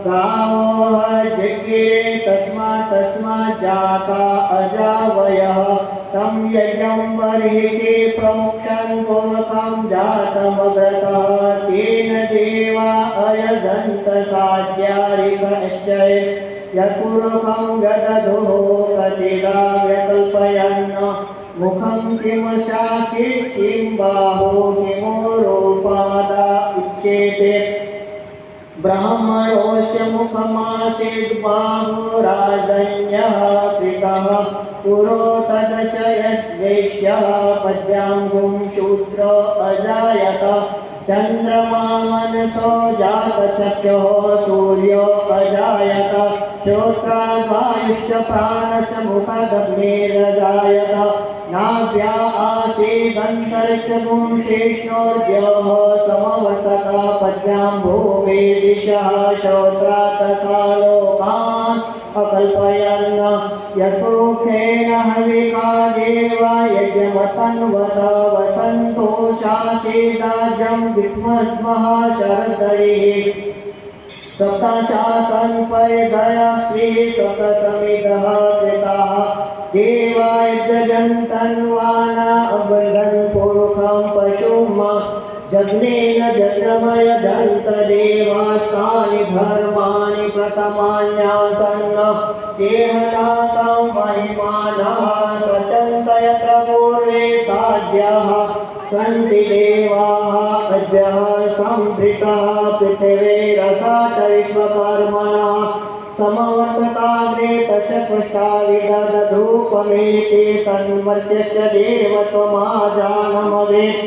गावो जज्ञे तस्मात् जाता अजावयः तं यज्ञं बर्हिषे प्रमुक्षं पूर्वकं जातमग्रतः तेन देवा अयजन्त साध्यारिकश्चये यत्पूर्वकं यदधुः कतिदा व्यकल्पयन् मुखं किं शासित् किं बाहो किमोरोपादा उच्यते ब्राह्मणोऽस्य मुखमासीत् बाहुराजन्यः कृतः पुरोतदच यद्वैश्यः पद्याङ्गुं शूद्र अजायत चन्द्रमा मनसो जातचक्षुः सूर्यो अजायत श्रोत्रावायुष्य प्राणस्य मुखदग्निरजायत नाभ्या आसीदन्तरिक्षपुंसेश्वर्यः समवर्तत पद्यां भूमि दिशः श्रोत्रा तथा लोकान् अकल्पयन् यत्पुरुषेण हविका देवा यज्ञमतन्वत वसन्तो शासीदाजं विद्मस्मः शरदरिः सप्तशासन् परिधया श्री सप्तसमिदः कृताः देवायजन्तन्वाना अबन्धन् पुरुषं पशुम् जग्नेन जग्रमयदन्तदेवास्तानि धर्माणि प्रथमान्यासन् केहनातं महिमानः स्वचन्तयत्र पूर्वे साध्याः सन्ति देवाः अद्यः संभृतः पृथिवीरसा च विश्वकर्मणः समवर्तताग्रे तस्य पृष्ठाविदधूपमेति तन्मर्त्यस्य देवत्वमाजानमवेत्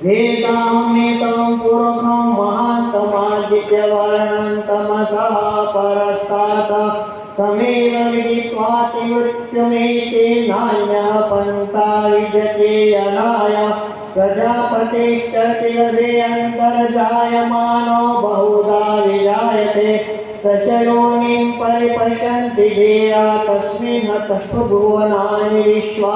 वेदामेतं पुरुषं महान्तमादित्यवर्णं तमसः परस्तात् तमेव विदित्वातिमृत्युमेति नान्यः पन्था विद्यते यनाय प्रजापतिश्च अन्तर्जायमानो बहुधा विजायते तस्य योनिं परिपश्यन्ति देया तस्मिन् तस्त्वभुवनानि विश्वा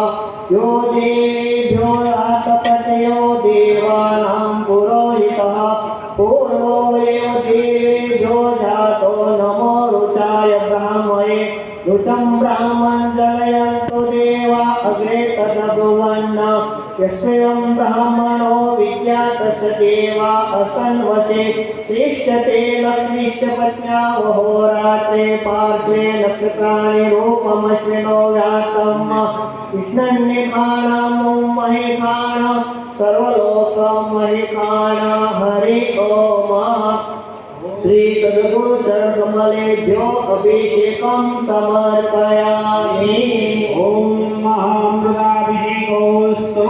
यो देवेभ्यो आतपतयो देवानां पुरोहितः पूर्वो एव देवेभ्यो जातो नमो ऋचाय ब्राह्मणे ऋचं ब्राह्मण जनयन्तु देवा अग्रे तदब्रुवन् यस्यं ब्राह्मणो विज्ञातस्य देवा असन्वसे श्रेष्ठते लक्ष्मीश्च पत्न्या अहोरात्रे पार्श्वे नक्षत्राणि रूपमश्विनो व्यातं कृष्णन्निखाणं महेखाण सर्वलोकं महेखाण हरि ओम श्री सद्गुरु चरणकमलेभ्यो अभिषेकं समर्पयामि। ओम महामृगाभिषेकोऽस्तु।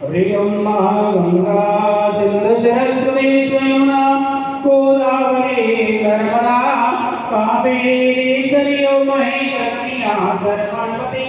हरिं महागंगा सिंधु सरस्वती यमुना गोदावरी नर्मदा कावेरी सरयू महेश्वरी सरस्वती